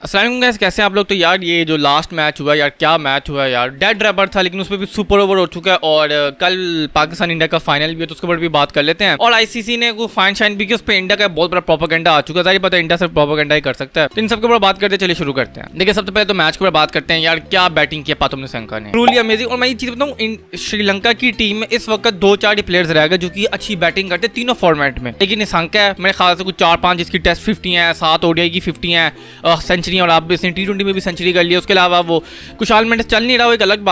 अस्सलाम वालेकुम गाइस, कैसे हैं आप लोग। तो यार ये जो लास्ट मैच हुआ यार, क्या मैच हुआ यार। डेड रैपर था लेकिन उसमें भी सुपर ओवर हो चुका है और कल पाकिस्तान इंडिया का फाइनल भी है तो उसके ऊपर भी बात कर लेते हैं। और आईसीसी ने वो फाइन शाइन भी की, उस पर इंडिया का बहुत बड़ा प्रोपेगेंडा आ चुका है। सारी पता है इंडिया सिर्फ प्रोपेगेंडा ही कर सकता है। तो इन सबके ऊपर बात करते चलिए शुरू करते हैं। देखिए सबसे पहले तो मैच के ऊपर बात करते हैं यार, क्या बैटिंग किया पाथुम निशंका ने, ट्रूली अमेजिंग। और मैं ये चीज बताऊं, श्रीलंका की टीम में इस वक्त 2-4 प्लेयर्स रह गए जो कि अच्छी बैटिंग करते तीनों फॉर्मेट में। लेकिन निशंका है मेरे ख्याल से कुछ 4-5 जिसकी टेस्ट 50 है, 7 ओडीआई की 50 है, सेंचुरी, और आप इसने T20 में भी सेंचुरी कर लिया। उसके अलावा वो कुशाल मेंडिस चल नहीं रहा, वो एक अलग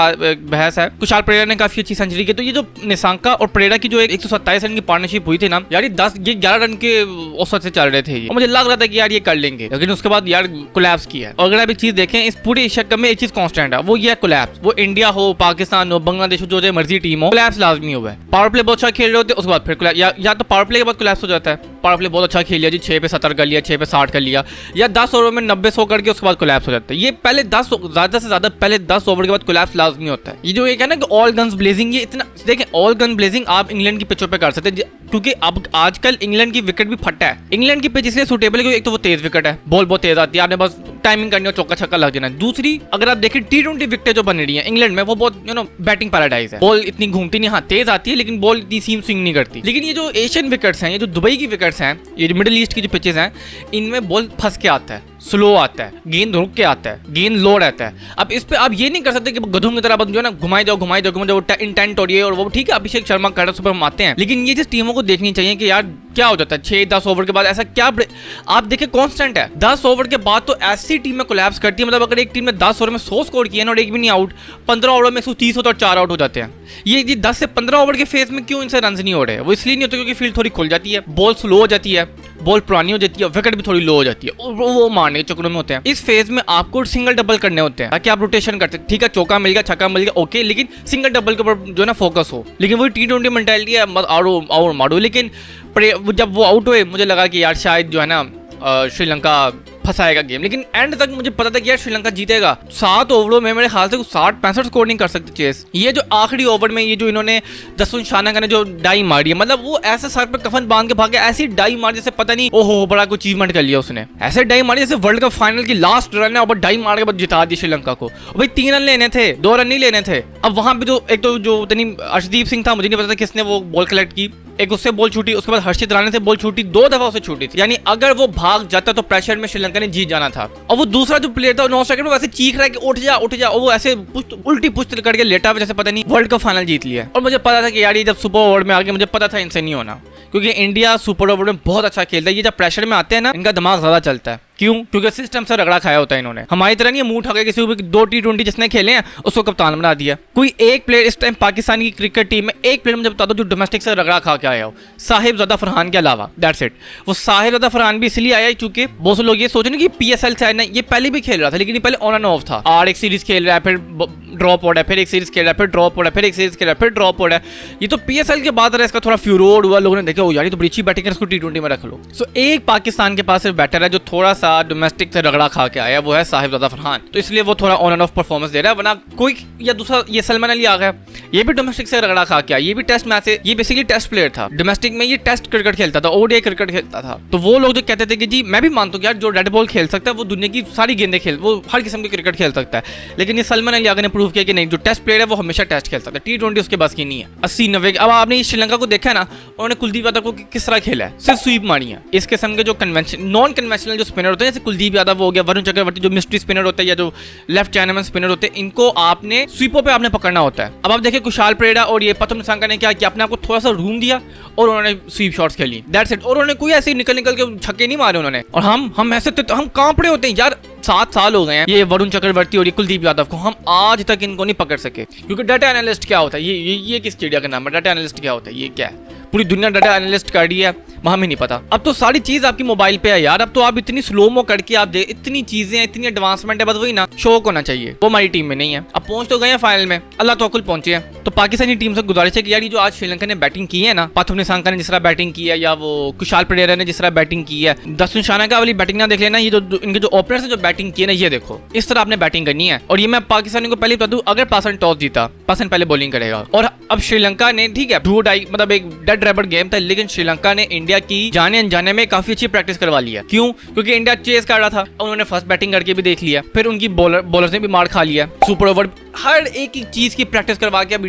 बहस है। कुशाल परेरा ने काफी अच्छी सेंचुरी की। तो ये जो निशंका और परेरा की जो 127 रन की पार्टनरशिप हुई थी ना यार, ये 11 रन के औसत से चल रहे थे ये, और मुझे लग रहा था कि यार ये कर लेंगे, लेकिन उसके बाद यार कोलैप्स किया है। और अगर आप एक चीज देखें, इस पूरे एशिया कप में एक चीज कांस्टेंट है, वो ये है कोलैप्स। वो इंडिया हो, पाकिस्तान हो, बांग्लादेश हो, जो मर्जी टीम हो, कोलैप्स लाजमी हुआ है। पावर प्ले बहुत अच्छा खेल रहे होते हैं, उसके बाद फिर या तो पावर प्ले के बाद कोलैप्स हो जाता है। पावर प्ले बहुत अच्छा खेल लिया जी, 6 पे 70 कर लिया, 6 पे 60 कर लिया, या 10 ओवर में 90-100 करके उसके बाद कोलैप्स हो जाता है। ये पहले 10 ज्यादा से ज्यादा पहले 10 ओवर के बाद कोलैप्स लाजमी होता है। ये जो एक है ना कि ऑल गन्स ब्लेजिंग, ये इतना देखें, ऑल गन ब्लेजिंग आप इंग्लैंड की पिचों पे कर सकते हैं, क्योंकि अब आजकल इंग्लैंड की विकेट भी फटा है। इंग्लैंड की पिच इसलिए सूटेबल है क्योंकि एक तो वो तेज विकेट है, बॉल बहुत तेज आती है, आपने बस टाइमिंग करनी और चौका छक्का लग जाना है। दूसरी, अगर आप देखें T20 विकेटें जो बन रही है इंग्लैंड में, वो बहुत बैटिंग पैराडाइज है। बॉल इतनी घूमती नहीं, हाँ तेज आती है लेकिन बॉल इतनी सीम स्विंग नहीं करती। लेकिन ये जो एशियन विकेट्स हैं, ये जो दुबई की विकेट्स हैं, ये जो मिडिल ईस्ट की जो पिचेस हैं, इनमें बॉल फंस के आता है, स्लो आता है, गेंद रुक के आता है, गेंद लो रहता है। अब इस पे आप ये नहीं कर सकते कि गधों की तरह जो है ना घुमाई जाओ इंटेंट हो रही है। और वो ठीक है, अभिषेक शर्मा कर सुपर हम आते हैं, लेकिन ये जिस टीमों को देखनी चाहिए कि यार क्या हो जाता है 6-10 ओवर के बाद, ऐसा क्या आप देखिए कांस्टेंट है। 10 ओवर के बाद तो ऐसी टीम में कोलैप्स करती है, मतलब अगर एक टीम ने 10 ओवर में 100 स्कोर किया ना और एक भी नहीं आउट, 15 ओवर में 130 होता है और 4 आउट हो जाते हैं। ये 10 से 15 ओवर के फेज में क्यों इनसे रन नहीं हो रहे? वो इसलिए नहीं होते क्योंकि फील्ड थोड़ी खुल जाती है, बॉल स्लो हो जाती है, बॉल पुरानी हो जाती है, विकेट भी थोड़ी लो हो जाती है, वो मारने के चक्करों में होते हैं। इस फेज में आपको सिंगल डबल करने होते हैं ताकि आप रोटेशन करते हैं। ठीक है, चौका मिल गया, छक्का मिल गया, ओके, लेकिन सिंगल डबल के ऊपर जो है ना फोकस हो। लेकिन वही T20 मेंटालिटी है, मत और मारो। लेकिन जब वो आउट हुए, मुझे लगा कि यार शायद जो है ना श्रीलंका फंसाएगा गेम, लेकिन एंड तक मुझे पता था कि यार श्रीलंका जीतेगा। 7 ओवरों में मेरे ख्याल से 60-65 स्कोर नहीं कर सकते चेस। ये जो आखिरी ओवर में ये जो इन्होंने जसुन शानाका ने जो डाई मारी है, मतलब वो ऐसे सर पर कफन बांध के भागे, ऐसी डाई मारी जैसे पता नहीं ओहो बड़ा कोई अचीवमेंट कर लिया उसने। ऐसे डाई मारी जैसे वर्ल्ड कप फाइनल की लास्ट रन है और डाई मार के बाद जिता दी श्रीलंका को। भाई 3 रन लेने थे, 2 रन नहीं लेने थे। अब वहां पे जो एक तो जो अर्शदीप सिंह था, मुझे नहीं पता था किसने वो बॉल कलेक्ट की, एक उससे बॉल छूटी, उसके बाद हर्षित राणा से बॉल छूटी, 2 दफा उसे छूटी थी। यानी अगर वो भाग जाता तो प्रेशर में श्रीलंका ने जीत जाना था। और वो दूसरा जो प्लेयर था 9 सेकंड में वैसे चीख रहा है कि उठ जा उठ जा, और वो ऐसे उल्टी पुश्त करके लेटा हुआ जैसे पता नहीं वर्ल्ड कप फाइनल जीत लिया। और मुझे पता था कि यार ये जब सुपर ओवर में आ गए, मुझे पता था इनसे नहीं होना, क्योंकि इंडिया सुपर ओवर में बहुत अच्छा खेलता है। ये जब प्रेशर में आते हैं ना, इनका दिमाग ज्यादा चलता है। क्यों? क्योंकि सिस्टम से रगड़ा खाया होता है इन्होंने। हमारी तरह नहीं मुंह उठा के किसी को 2 T20 जिसने खेले हैं उसको कप्तान बना दिया। कोई एक प्लेयर इस टाइम पाकिस्तान की क्रिकेट टीम में, एक प्लेयर मुझे बता दो जो डोमेस्टिक से रगड़ा खा के आया हो, साहिबजादा फरहान के अलावा, दैट्स इट। वो साहिबजादा फरहान भी इसलिए आया क्योंकि बहुत से लोग ये सोच रहे कि PSL से आया ना, ये पहले भी खेल रहा था, लेकिन ये पहले ऑन एंड ऑफ था। और एक सीरीज खेल रहा है, फिर ड्रॉप हो रहा है, फिर एक सीरीज खेल रहा है, फिर ड्रॉप हो रहा है, फिर एक सीरीज खेल रहा है, फिर ड्रॉप हो रहा है। ये तो PSL के बाद इसका थोड़ा फ्यूरोड हुआ, लोगों ने देखा यार ये तो बड़ी अच्छी बैटिंग है, इसको T20 में रख लो। सो एक पाकिस्तान के पास सिर्फ बैटर है जो थोड़ा सा डोमेस्टिक से रगड़ा खा के आया, वो है साहिबजादा फरहान। तो इसलिए वो थोड़ा ऑन एंड ऑफ परफॉर्मेंस दे रहा है, वरना कोई या दूसरा ये सलमान अली आ गया, ये भी डोमेस्टिक से रगड़ा खा के आया, ये भी टेस्ट मैच से, ये बेसिकली टेस्ट प्लेयर था। डोमेस्टिक में ये टेस्ट क्रिकेट खेलता था, ODI क्रिकेट खेलता था। तो वो लोग जो कहते थे कि जी मैं भी मानता हूँ यार जो रेड बॉल खेल सकता है वो दुनिया की सारी गेंदें वो हर किस्म की क्रिकेट खेल सकता है, लेकिन ये सलमान अली आगे ने प्रूव किया कि नहीं, जो टेस्ट प्लेयर है वो हमेशा टेस्ट खेल सकता है, T20 उसके बस की नहीं है। 80-90। अब आपने श्रीलंका को देखा है ना, उन्होंने कुलदीप यादव को किस तरह खेला है, सिर्फ स्वीप मारी है। इस किस्म के जो नॉन कन्वेंशनल जो स्पिनर होते हैं, जैसे कुलदीप यादव हो गया, वरुण चक्रवर्ती जो मिस्ट्री स्पिनर होते हैं या जो लेफ्ट चाइनामैन स्पिनर होते हैं, इनको आपने स्वीपों पे आपने पकड़ना होता है। अब आप देखिए कुशाल परेरा और ये पाथुम निशंका ने क्या किया, अपने आपको थोड़ा सा रूम दिया और उन्होंने स्वीप शॉट्स खेली, दैट्स इट। और उन्होंने कोई ऐसे निकल के छक्के नहीं मारे उन्होंने। और हम ऐसे हम कांपड़े होते हैं यार, 7 साल हो गए हैं ये वरुण चक्रवर्ती और ये कुलदीप यादव को, हम आज तक इनको नहीं पकड़ सके। क्योंकि डाटा एनालिस्ट क्या होता है, ये किस चिड़िया का नाम है, डाटा एनालिस्ट क्या होता है, ये क्या है? पूरी दुनिया डाटा एनालिस्ट कर रही है, वहां में नहीं पता। अब तो सारी चीज आपकी मोबाइल पे है यार, अब तो आप इतनी स्लो मो करके आप दे, इतनी चीजें, इतनी एडवांसमेंट है, बस वही ना शौक होना चाहिए, वो हमारी टीम में नहीं है। अब पहुंच तो गए हैं फाइनल में, अल्लाह तवक्कुल पहुंचे हैं। तो पाकिस्तानी टीम से गुजारिश है कि यार ये जो आज श्रीलंका ने बैटिंग की है ना, पाथुम निशंका ने जिस तरह बैटिंग की है, या वो कुशाल परेरा ने जिस तरह बैटिंग की है, जसुन शानाका वाली बैटिंग ना देख लेना, ये जो इनके जो ओपनर्स ने जो बैटिंग की है ना, ये देखो इस तरह आपने बैटिंग करनी है। और ये मैं पाकिस्तानी को पहले बता दूं, अगर पाकिस्तान टॉस जीता, पाकिस्तान पहले बॉलिंग करेगा। और अब श्रीलंका ने ठीक है डू डाई, मतलब एक डेड रैबिट गेम था, लेकिन श्रीलंका ने इंडिया की जाने अनजाने में काफी अच्छी प्रैक्टिस करवा लिया। क्यों? क्योंकि इंडिया चेस कर रहा था, उन्होंने फर्स्ट बैटिंग करके भी देख लिया, फिर उनकी बॉलर्स ने भी मार खा लिया, सुपर ओवर, हर एक चीज की प्रैक्टिस करवा के अब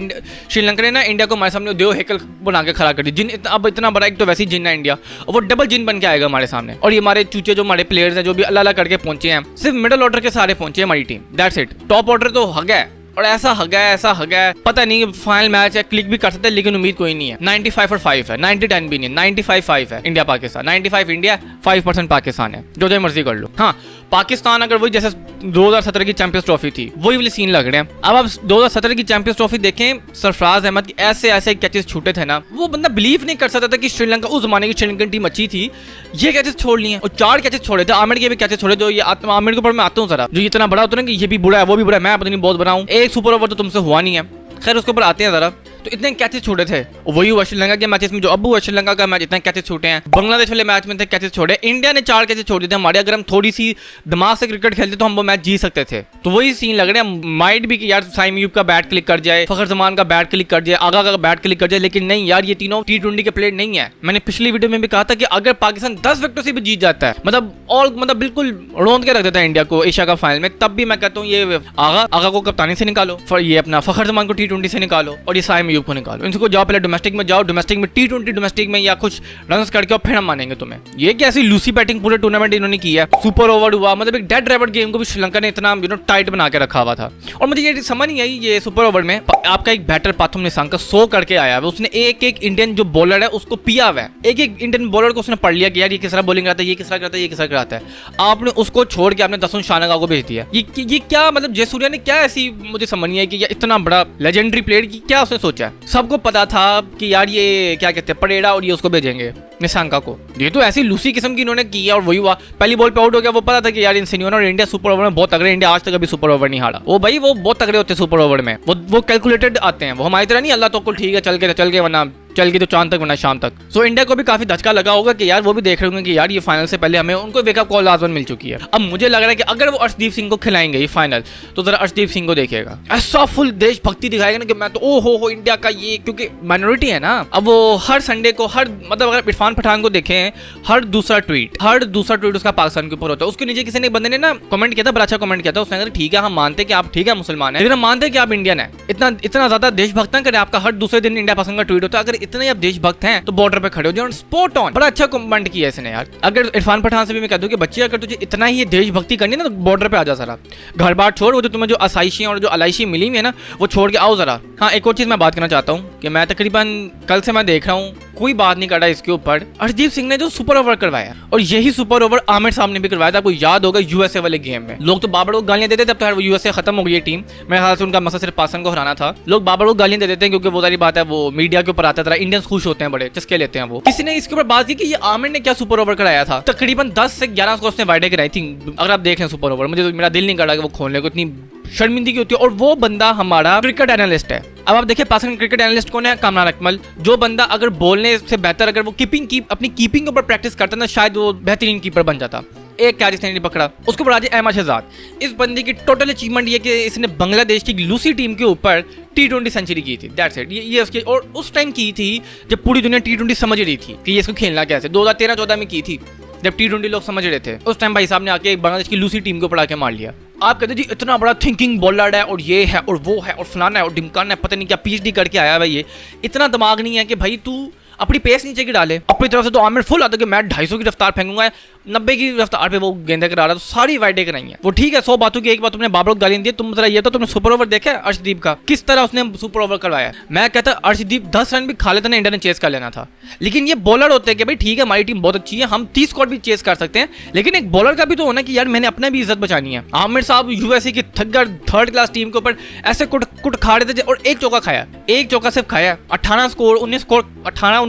श्रीलंका ने ना इंडिया को हमारे सामने देव हेकल बना के खड़ा कर दी। जिन अब इतना बड़ा एक तो वैसे ही जिन है इंडिया, और वो डबल जिन बन के आएगा हमारे सामने। और ये हमारे चूचे जो हमारे प्लेयर्स हैं जो भी अल्लाह करके पहुंचे हैं, सिर्फ मिडिल ऑर्डर के सारे पहुंचे हैं हमारी team, that's it. Top order तो हग है, और ऐसा हगा है पता नहीं, फाइनल मैच है, क्लिक भी कर सकते हैं, लेकिन उम्मीद कोई नहीं है। 95 और 5 है, 90-10 भी नहीं, 95-5 है इंडिया पाकिस्तान, 95 इंडिया 5% पाकिस्तान है, जो मर्जी कर लो। हाँ, पाकिस्तान अगर वही जैसे 2017 की चैंपियंस ट्रॉफी थी, वही वाले सीन लग रहे हैं। अब आप 2017 की चैंपियंस ट्रॉफी देखें, सरफराज अहमद की ऐसे कैचेस छूटे थे ना, वो बंदा बिलीव नहीं कर सकता था कि श्रीलंका, उस जमाने की श्रीलंकन टीम अच्छी थी, ये कैचेस छोड़ लिए। और 4 कैचेस छोड़े थे, आमिर के भी कैचेस छोड़े, जो ये आमिर के ऊपर मैं आता हूँ जरा, जो इतना बड़ा होता है ना कि ये भी बुरा है, वो भी बुरा है, मैं पता नहीं बहुत बड़ा हूँ, एक सुपर ओवर तो तुमसे हुआ नहीं है। खैर उसके ऊपर आते हैं जरा। तो इतने कैचेस छोड़े थे, वही हुआ श्रीलंका के मैचेस में, जो अब हुआ श्रीलंका का मैच, इतने कैचेस छूटे हैं। बांग्लादेश वाले मैच में थे कैचेस छोड़े, इंडिया ने 4 कैचेस छोड़ दिए थे हमारे। अगर हम थोड़ी सी दिमाग से क्रिकेट खेलते तो हम वो मैच जीत सकते थे। तो वही सीन लग रहे हैं, माइट भी कि यार साइम अयूब का बैट क्लिक कर जाए, फखर जमान का बैट क्लिक कर जाए, आगा का बैट क्लिक कर जाए, लेकिन नहीं यार, ये तीनों T20 के प्लेयर नहीं है। मैंने पिछली वीडियो में भी कहा था कि अगर पाकिस्तान 10 विकेटों से भी जीत जाता है, मतलब बिल्कुल रोंद के रख देता है इंडिया को एशिया का फाइनल में, तब भी मैं कहता हूँ ये आगा को कप्तानी से निकालो, ये अपना फखर जमान को T20 से निकालो, और ये साइम अयूब को निकालो। इनको जाओ पहले डोमेस्टिक में जाओ, डोमेस्टिक में T20 डोमेस्टिक में या कुछ रन्स करके और फिर हम मानेंगे तुम्हें। ये कैसी लूसी बैटिंग पूरे टूर्नामेंट इन्होंने की है, सुपर ओवर हुआ, मतलब एक डेड रैबिट गेम को भी श्रीलंका ने इतना टाइट बना के रखा हुआ था। और मुझे ये समझ नहीं आई, ये सुपर ओवर में आपका एक बैटर पाथुम निसांका 100 करके आया है, उसने एक इंडियन जो बॉलर है उसको पिया हुआ है, एक इंडियन बॉलर को उसने पढ़ लिया कि यार ये किस तरह बॉलिंग कराता है, ये किस तरह करता है, ये किस तरह कराता है। आपने उसको छोड़ के आपने दसुन शानगा को भेज दिया। ये क्या मतलब, जयसूर्या ने क्या ऐसी, मुझे समझ नहीं आई कि इतना बड़ा लेजेंडरी प्लेयर की क्या उसने सोचा। सबको पता था कि यार ये क्या कहते हैं परेड़ा, और ये उसको भेजेंगे निशांका को। ये तो ऐसी लूसी किस्म की इन्होंने की है, और वही हुआ, पहली बॉल पे आउट हो गया। वो पता था कि यार इनसे नहीं होना, और इंडिया सुपर ओवर में बहुत तगड़े, इंडिया आज तक अभी सुपर ओवर नहीं हारा। वो भाई वो बहुत तगड़े होते हैं सुपर ओवर में, वो कैलकुलेटेड आते हैं, वो हमारी तरह नहीं अल्लाह तो ठीक है चल के वरना चल गई तो चांद तक वरना शाम तक। सो इंडिया को भी काफी धचका लगा होगा कि यार वो भी देख रहे होंगे कि यार ये फाइनल से पहले हमें उनको वेकअप कॉल लाजमन मिल चुकी है। अब मुझे लग रहा है कि अगर वो अर्शदीप सिंह को खिलाएंगे ये फाइनल, तो जरा अर्शदीप सिंह को देखिएगा, ऐसा फुल देशभक्ति दिखाएगा ना कि मैं तो ओ हो इंडिया का ये, क्योंकि माइनॉरिटी है ना। अब वो हर संडे को, हर मतलब अगर इरफान पठान को देखें, हर दूसरा ट्वीट उसका पाकिस्तान के ऊपर होता है। उसके नीचे किसी ने बंदे ने ना कमेंट किया था, बड़ा अच्छा कमेंट किया था, उसने कहा ठीक है हम मानते कि आप ठीक है मुसलमान है, लेकिन हम मानते कि आप इंडियन है, इतना ज्यादा देशभक्त ना करें, आपका हर दूसरे दिन इंडिया पाकिस्तान का ट्वीट होता है। अगर इतने ही आप देशभक्त हैं तो बॉर्डर पे खड़े हो जाओ, स्पॉट ऑन। बड़ा अच्छा कमेंट किया इसने यार। अगर इरफान पठान से भी मैं कह दूं कि बच्चे अगर तुझे इतना ही देशभक्ति करनी है ना, तो बॉर्डर पे आ जा जरा, घर बार छोड़, वो जो तुम्हें जो आसाइशी और जो अलाइशी मिली हुई है ना, वो छोड़ के आओ जरा। हाँ, एक और चीज मैं बात करना चाहता हूँ कि मैं तकरीबन कल से मैं देख रहा हूँ कोई बात नहीं कर रहा इसके ऊपर, अर्शदीप सिंह ने जो सुपर ओवर करवाया, और यही सुपर ओवर आमिर साहब ने भी करवाया था, आपको याद होगा यूएसए वाले गेम में। लोग तो बाबर को गालियां देते थे, अब तो वो यूएसए खत्म हो गई है टीम, मेरे ख्याल से उनका मकसद सिर्फ पाकिस्तान को हराना था। लोग बाबर को गालियां दे देते हैं क्योंकि वो सारी बात है, वो मीडिया के ऊपर आता है, इंडियंस खुश होते हैं, बड़े चस्के लेते हैं। वो किसी ने इसके ऊपर बात की कि ये आमिर ने क्या सुपर ओवर कराया था, तकरीबन 10 से 11 को उसने वाइडे कराई थी। अगर आप देखें सुपर ओवर, मुझे मेरा दिल नहीं कर रहा कि वो खोलने को, इतनी शर्मिंदगी होती है। और वो बंदा हमारा क्रिकेट एनालिस्ट है। अब आप देखिए पाकिस्तान क्रिकेट एनालिस्ट कौन है, कामरान अकमल। जो बंदा अगर बोलने से बेहतर अगर वो अपनी कीपिंग के ऊपर प्रैक्टिस करता ना, शायद वो बेहतरीन कीपर बन जाता। एक कैच इसने नहीं पकड़ा, उसके बाद अहमद शहजाद। इस बंदे की टोटल अचीवमेंट ये कि इसने बांग्लादेश की लूसी टीम के ऊपर T20 सेंचुरी की थी, दैट्स इट। ये उसकी, और उस टाइम की थी जब पूरी दुनिया T20 समझ रही थी कि ये इसको खेलना कैसे। 2013-14 में की थी, जब T20 लोग समझ रहे थे। उस टाइम भाई साहब ने आके बांग्लादेश की लूसी टीम को पड़ा के मार लिया। आप कहते जी इतना बड़ा थिंकिंग बॉलर है, और ये है और वो है और फलाना है और ढिमकाना है, पता नहीं क्या PhD करके आया भाई। ये इतना दिमाग नहीं है कि भाई तू अपनी पेस नीचे की डाले। अपनी तरफ से तो आमिर फुल आता कि मैं 250 की रफ्तार फेंकूंगा, 90 की रफ्तार पे वो गेंदे करा रहा, तो सारी वाइडे कराई है। वो ठीक है, 100 बातों की एक बात तुमने बाबर को गाली दी। तुम जरा ये तो तुमने सुपर ओवर देखा है अर्शदीप का, किस तरह उसने सुपर ओवर करवाया। मैं कहता अर्शदीप 10 रन भी खा लेता ना, इंडिया ने चेस कर लेना था। लेकिन ये बॉलर होते हैं कि भाई ठीक है हमारी टीम बहुत अच्छी है, हम 30 स्कोर भी चेस कर सकते हैं, लेकिन एक बॉलर का भी तो होना कि यार मैंने अपना भी इज्जत बचानी है। आमिर साहब यूएसए की थग्गर 3rd क्लास टीम के ऊपर ऐसे कुट खा रहे थे, और एक चौका खाया, एक चौका सिर्फ खाया। 18 स्कोर 19 स्कोर 18-19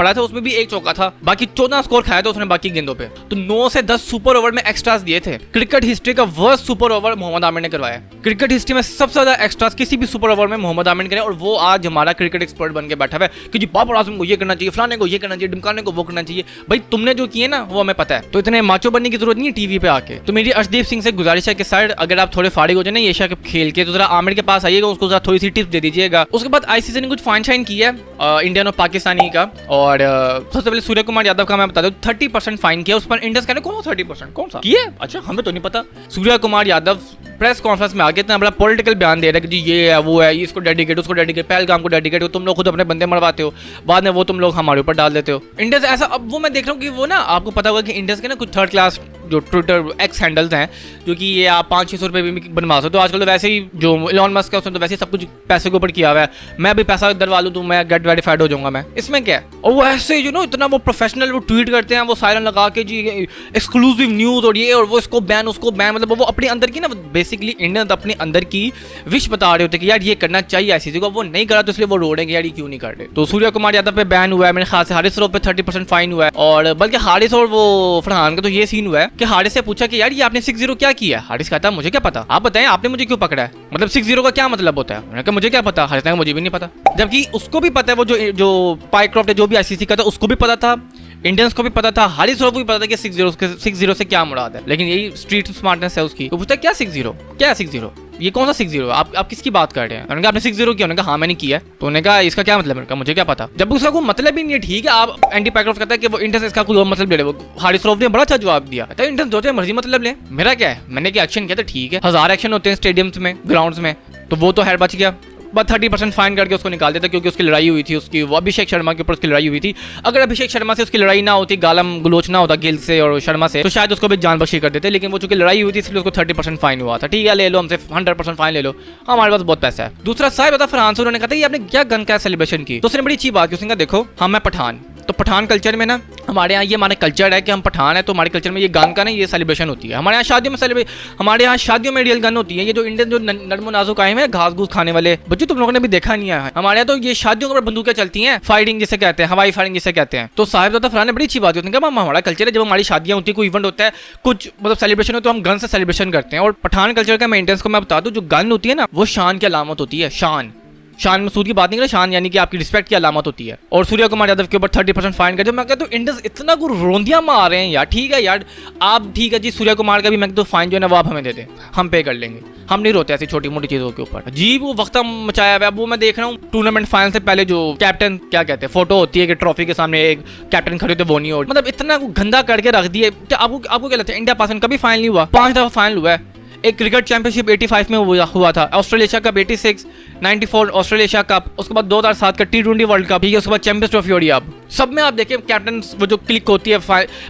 पड़ा था उसमें भी एक चौका था, बाकी 14 स्कोर खाया था उसने बाकी गेंदों पे। तो 9 से 10 सुपर ओवर में एक्स्ट्रास दिए थे। क्रिकेट हिस्ट्री का worst super over Mohammad Aamir ने करवाया। क्रिकेट हिस्ट्री में सबसे ज्यादा एक्स्ट्रास किसी भी सुपर ओवर में मोहम्मद आमिर ने करे, और वो आज हमारा क्रिकेट एक्सपर्ट बन के बैठा है कि जी बाबर आजम को ये करना चाहिए, फलाने को ये करना चाहिए, ढिमकाने को वो करना चाहिए। भाई तुमने जो किए ना वो हमें पता है, तो इतने माचो बनने की जरूरत नहीं है टीवी पे आके। तो मेरी अर्शदीप सिंह से गुजारिश है कि सर अगर आप थोड़े फारिग हो जाए ना एशिया कप खेल के, तो जरा आमिर के पास आइएगा, उसको जरा थोड़ी सी टिप्स दे दीजिएगा। उसके बाद आईसीसी ने कुछ फाइन शाइन किया इंडियन और पाकिस्तानी का, और सबसे पहले सूर्य कुमार यादव का मैं बता दूं 30% फाइन किया। उस पर इंडियंस कहने कौन 30% कौन सा किया, अच्छा हमें तो नहीं पता। सूर्य कुमार यादव प्रेस कॉन्फ्रेंस में आके इतना बड़ा पॉलिटिकल बयान दे रहा है कि जी ये है वो है, इसको डेडिकेट उसको डेडिकेट, पहलगाम को डेडिकेट हो, तुम लोग खुद अपने बंदे मरवाते हो, बाद में वो तुम लोग हमारे ऊपर डाल देते हो। इंडियंस ऐसा, अब वो मैं देख रहा हूँ कि वो ना आपको पता होगा कि इंडियंस के ना कुछ थर्ड क्लास जो ट्विटर एक्स हैंडल्स हैं, जो कि ये आप 500-600 रुपये भी बनवा सकते हो। आजकल तो वैसे ही जो इलॉन मस्क है उसने तो वैसे ही सब कुछ पैसे के ऊपर किया हुआ है, मैं भी पैसा डलवा लूँ तो मैं गेट वेरीफाइड हो जाऊंगा मैं, इसमें क्या है। और वो ऐसे ही इतना वो प्रोफेशनल वो ट्वीट करते हैं, वो सायरन लगा के जी एक्सक्लूसिव न्यूज़ और ये और वो, इसको बैन उसको बैन, मतलब वो अपने अंदर की ना बेसिकली इंडियन अपने अंदर की विश बता रहे होते कि यार ये करना चाहिए आईसीसी को, वो नहीं करा तो इसलिए वो रोड है कि यार ये क्यों नहीं कर रहे। तो सूर्य कुमार यादव पे बैन हुआ है, मेरे ख्याल से हारिस रऊफ पे 30% फाइन हुआ है, और बल्कि हारिस और वो फरहान का तो ये सीन हुआ है कि हारिस से पूछा कि यार ये आपने 6-0 क्या किया, हारिस कहता है मुझे क्या पता, आप बताएं आपने मुझे क्यों पकड़ा है, मतलब 6-0 का क्या मतलब होता है। मैंने कहा मुझे क्या पता, हारिस ने कहा मुझे भी नहीं पता, जबकि उसको भी पता है, वो जो पाइक्रॉफ्ट है जो भी आईसीसी का था उसको भी पता था, इंडियंस को भी पता था, हारिस रऊफ को भी पता था कि 6-0 से क्या मुराद है, लेकिन यही स्ट्रीट स्मार्टनेस है उसकी। तो पूछता क्या 6-0 क्या 6-0, ये कौन सा 6-0 आप किसकी बात कर रहे हैं। उन्होंने कहा आपने 6-0 किया, उन्होंने कहा हाँ मैंने किया। तो उन्होंने कहा इसका क्या मतलब, मैंने कहा मुझे क्या पता, जब उसका कोई मतलब ही नहीं है। ठीक है आप एंटी पैक्रॉफ्ट कहता है कि वो इंडियंस इसका कोई और मतलब ले ले, वो हारिस रऊफ ने बड़ा अच्छा जवाब दिया, कहता है इंडियंस जो मर्जी मतलब ले, मेरा क्या है, मैंने क्या एक्शन किया था, ठीक है 1000 एक्शन होते हैं स्टेडियम्स में ग्राउंड्स में, तो वो तो खैर बच गया, बस 30% फाइन करके उसको निकाल देता, क्योंकि उसकी लड़ाई हुई थी उसकी, वो अभिषेक शर्मा के ऊपर उसकी लड़ाई हुई थी। अगर अभिषेक शर्मा से उसकी लड़ाई ना होती, गालम गलोच ना होता गिल से और शर्मा से, तो शायद उसको भी जान बख्शी कर देते, लेकिन वो चूंकि लड़ाई हुई थी इसलिए उसको 30% फाइन हुआ था। ठीक है ले लो हमसे 100% फाइन ले लो, हमारे पास बहुत पैसा है। दूसरा साहब बता फरहान से, उन्होंने कहा ये आपने क्या गन का सेलिब्रेशन की, तो उसने बड़ी अच्छी बात की, उसने कहा देखो हम मैं पठान, तो पठान कल्चर में ना हमारे यहाँ ये हमारा कल्चर है कि हम पठान है, तो हमारे कल्चर में ये गन का ना ये सेलिब्रेशन होती है। हमारे यहाँ शादियों में रियल गन होती है, ये जो इंडियन जो नरमो नाजुक आए हैं घास घूस खाने वाले बच्चों, तुम लोगों ने भी देखा नहीं है, हमारे यहाँ तो ये शादियों के ऊपर बंदूकें चलती हैं, फायरिंग जिसे कहते हैं, हवाई फायरिंग जिसे कहते हैं। तो साहिबजादा फरहान ने बड़ी अच्छी बात होती है, हमारा कल्चर है, जब हमारी शादियां होती है, कोई इवेंट होता है, कुछ मतलब सेलिब्रेशन हो, तो हम गन से सेलिब्रेशन करते हैं। और पठान कल्चर का मेंटेनेंस को मैं बता दूं, जो गन होती है ना वो शान की अलामत होती है, शान मसूद की बात नहीं कर, शान यानी कि आपकी रिस्पेक्ट की अलामत होती है। और सूर्य कुमार यादव के ऊपर 30% फाइन कर, जब मैं कहता हूँ इंडियंस इतना कुछ रोंदियां मार रहे हैं यार, ठीक है यार आप ठीक है जी सूर्य कुमार का भी मैं तो फाइन जो है ना वो आप हमें दे दें, हम पे कर लेंगे, हम नहीं रोते ऐसी छोटी मोटी चीजों के ऊपर। जी वो वक्त मचाया हुआ है, वो मैं देख रहा हूँ टूर्नामेंट फाइनल से पहले जो कैप्टन क्या कहते हैं फोटो होती है कि ट्रॉफी के सामने एक कैप्टन खड़े होते वो नहीं हो, मतलब इतना गंदा करके रख दिए। आपको क्या लगता है इंडिया पाकिस्तान कभी फाइनल नहीं हुआ, 5 दफा फाइनल हुआ है। एक क्रिकेट चैंपियनशिप 85 में हुआ था, ऑस्ट्रेलिया कप 86, 94 ऑस्ट्रेलिया कप, उसके बाद 2007 का T20 वर्ल्ड कप, ठीक है उसके बाद चैंपियंस ट्रॉफी हो रही है। अब सब में आप देखिए कैप्टन वो जो क्लिक होती है,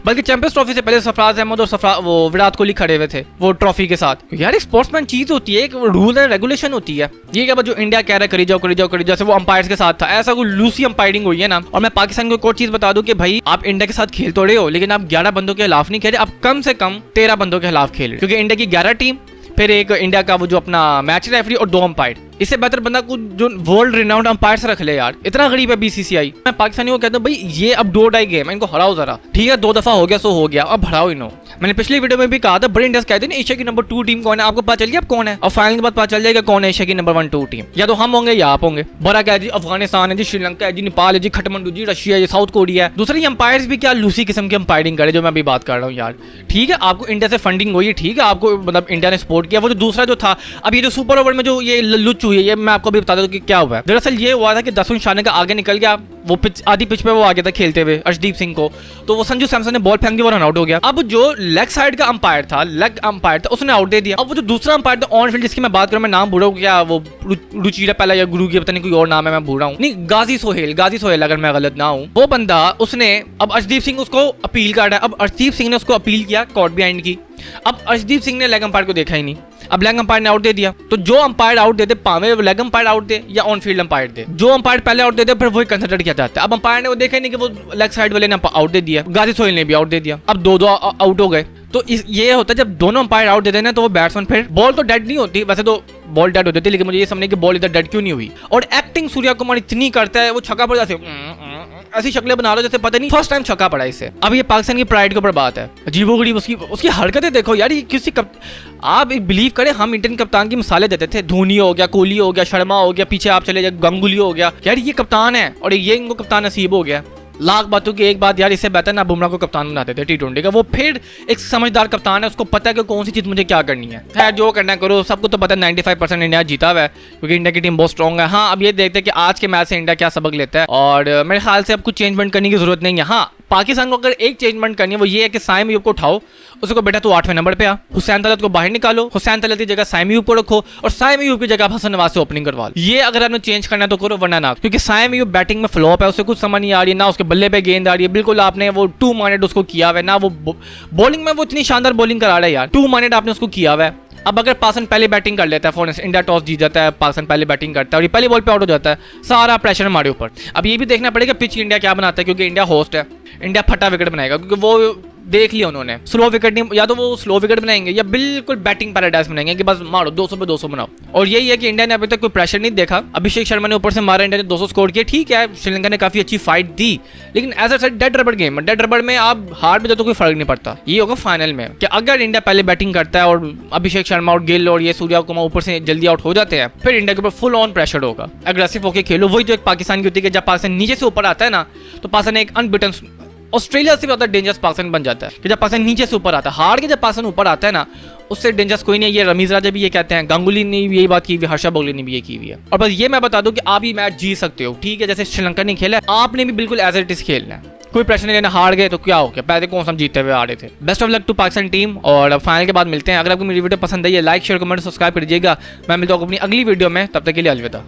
बल्कि चैंपियंस ट्रॉफी से पहले सरफराज अहमद और वो विराट कोहली खड़े हुए थे वो ट्रॉफी के साथ। यार एक स्पोर्ट्समैन चीज होती है, एक रूल एंड रेगुलेशन होती है। ये क्या जो इंडिया कह रहा है करी जाओ जैसे वो अंपायर्स के साथ था, ऐसा कोई लूसी अंपायरिंग हुई है ना। और मैं पाकिस्तान को एक और चीज बता दूं कि भाई आप इंडिया के साथ खेल तो रहे हो, लेकिन आप 11 बंदों के खिलाफ नहीं खेल रहे, आप कम से कम 13 बंदों के खिलाफ खेल रहे, क्योंकि इंडिया की 11 टीम, फिर एक इंडिया का वो जो अपना मैच रेफरी और 2 अंपायर, इससे बेहतर बंदा को जो वर्ल्ड रिनाउंड अंपायर्स रख ले यार, इतना गरीब है बीसीसीआई। मैं पाकिस्तानी को कहता हूँ भाई ये अब 2-2.5 गेम है, इनको हराओ जरा, ठीक है 2 दफा हो गया सो हो गया, अब हराओ इन्हों। मैंने पिछली वीडियो में भी कहा था बड़े इंडिया कहते हैं एशिया की नंबर 2 टीम कौन है, आपको पता चल गया अब कौन है, और फाइनल के बाद पता चल जाएगा कौन है एशिया की नंबर 1-2 टीम, या तो हम होंगे या आप होंगे। बड़ा क्या है जी अफगानिस्तान है जी, श्रीलंका है जी, नेपाल है जी, खटमंडू जी, रशिया है, साउथ कोरिया है। दूसरे अंपायर्स भी क्या लूसी किस्म की अंपायरिंग करे जो मैं अभी बात कर रहा हूँ यार। ठीक है आपको इंडिया से फंडिंग हुई, ठीक है आपको मतलब इंडिया ने सपोर्ट किया। वो जो दूसरा जो था अब ये जो सुपर ओवर में जो ये लुच हुई है, ये मैं आपको भी बता दूं कि क्या हुआ है। दरअसल ये हुआ था कि दसवें शाने का आगे निकल गया, वो पिच आधी पिच पे वो आ गया था खेलते हुए अर्शदीप सिंह को, तो वो संजू सैमसन ने बॉल फेंक दी, वो रन आउट हो गया। अब जो लेग साइड का अंपायर था उसने आउट दे दिया। अब वो जो दूसरा अंपायर था ऑन फील्ड, जिसकी मैं बात करूं, मैं नाम भूल रहा हूं, क्या वो रुचिरा पहला या गुरु की पता नहीं कोई और नाम है, मैं भूल रहा हूं, नहीं गाजी सोहेल अगर मैं गलत ना हूं, वो बंदा उसने अब अर्शदीप सिंह उसको अपील कर रहा है। अब अर्शदीप सिंह ने उसको अपील किया कोर्ट बिहाइंड की। अब अर्शदीप सिंह ने लेग अंपायर को देखा ही नहीं, अब लेग अंपायर ने आउट दे दिया। तो जो अंपायर आउट दे दे, पावे लेग अंपायर आउट दे या ऑन फील्ड अंपायर दे, जो अंपायर पहले आउट दे दे फिर वही कंसिडर किया जाता है। अब अंपायर ने वो देखा ही नहीं कि वो लेग साइड वाले ने आउट दे दिया, गाजी सोहेल ने भी आउट दे दिया, अब 2-2 आउट हो गए। तो ये होता है जब दोनों अंपायर आउट दे देना, तो वो बैट्समैन फिर बॉल तो डेड नहीं होती, वैसे तो बॉल डेड हो जाती है, लेकिन मुझे ये समझने की बॉल इधर डेड क्यों नहीं हुई। और एक्टिंग सूर्या कुमार इतनी करता है, वो छक्का पड़ जाते ऐसी शक्लें बना रहा है जैसे पता नहीं फर्स्ट टाइम छक्का पड़ा इसे। अब ये पाकिस्तान की प्राइड के ऊपर बात है, अजीबोगरीब उसकी हरकतें देखो यार। ये किसी आप बिलीव करें, हम इंडियन कप्तान की मिसालें देते थे, धोनी हो गया, कोहली हो गया, शर्मा हो गया, पीछे आप चले जाए गंगुली हो गया, यार ये कप्तान है और ये इनको कप्तान नसीब हो गया। लाख बातों की एक बात यार, इससे बेहतर ना बुमराह को कप्तान बनाते थे T20 का। वो फिर एक समझदार कप्तान है, उसको पता है कि कौन सी चीज़ मुझे क्या करनी है। खैर जो करना करो, सबको तो पता है 95% इंडिया जीता हुआ है क्योंकि इंडिया की टीम बहुत स्ट्रॉन्ग है। हाँ अब ये देखते हैं कि आज के मैच से इंडिया क्या सबक लेता है और मेरे ख्याल से अब कुछ चेंजमेंट करने की जरूरत नहीं है। हाँ पाकिस्तान को अगर एक चेंजमेंट करनी है वो ये है कि साइम अयूब को उठाओ, उसको बेटा तो 8वें नंबर पे आ, हुसैन तलत को बाहर निकालो, हुसैन तलत की जगह साइम अयूब को रखो और साइम अयूब की जगह हसन नवाज से ओपनिंग करवा लो। ये अगर आपने चेंज करना है तो करो, वरना ना, क्योंकि साइम अयूब बैटिंग में फ्लॉप है, उसे कुछ समझ नहीं आ रही है, ना उसके बल्ले पे गेंद आ रही है, बिल्कुल आपने वो 2 माइनट उसको किया हुआ है, ना वो बॉलिंग में वो इतनी शानदार बॉलिंग करा रहा है यार, 2 माइनट आपने उसको किया हुआ है। अब अगर पाकिस्तान पहले बैटिंग कर लेता है, फॉर इंडिया टॉस जीत जाता है, पाकिस्तान पहले बैटिंग करता है और ये पहली बॉल पे आउट हो जाता है, सारा प्रेशर हमारे ऊपर। अब ये भी देखना पड़ेगा पिच इंडिया क्या बनाता है, क्योंकि इंडिया होस्ट है, इंडिया फटा विकेट बनाएगा, क्योंकि वो देख लिया उन्होंने स्लो विकेट नहीं, या तो वो स्लो विकेट बनाएंगे या बिल्कुल बैटिंग पैराडाइज बनाएंगे कि बस मारो 200 पे 200 बनाओ। और यही है कि इंडिया ने अभी तक कोई प्रेशर नहीं देखा। अभिषेक शर्मा ने ऊपर से मारा, इंडिया ने 200 स्कोर किया, ठीक है श्रीलंका ने काफी अच्छी फाइट दी, लेकिन एज अ सेड डेड रबड़ गेम, डेड रबड़ में आप हार भी तो कोई फर्क नहीं पड़ता। ये होगा फाइनल में कि अगर इंडिया पहले बैटिंग करता है और अभिषेक शर्मा और गिल और ये सूर्या कुमार ऊपर से जल्दी आउट हो जाते हैं, फिर इंडिया के ऊपर फुल ऑन प्रेशर होगा, एग्रेसिव होकर खेलो। वही तो एक पाकिस्तान की होती है कि जब पाकिस्तान नीचे से ऊपर आता है ना, तो पाकिस्तान एक अनबिटन ऑस्ट्रेलिया से ज्यादा डेंजरस पाकिस्तान बन जाता है कि जब पाकिस्तान नीचे से ऊपर आता है। हार के जब पाकिस्तान ऊपर आता है ना, उससे डेंजरस कोई नहीं है। ये रमीज राजा भी ये कहते हैं, गांगुली ने भी यही बात की हुई, हर्षा बोगले ने भी ये की हुई है। और बस ये मैं बता दूं कि आप ये मैच जीत सकते हो, ठीक है, जैसे श्रीलंका ने खेला आपने भी बिल्कुल एज इट इज खेलना है, कोई प्रेशर नहीं लेना। हार गए तो क्या हो गया, पहले कौन सा हम जीतते हुए आ रहे थे। Best of luck to Pakistan team और फाइनल के बाद मिलते हैं। अगर आपको मेरी वीडियो पसंद आई है लाइक शेयर कमेंट सब्सक्राइब कर दीजिएगा। मैं मिलता हूँ अपनी अगली वीडियो में, तब तक के लिए अलविदा।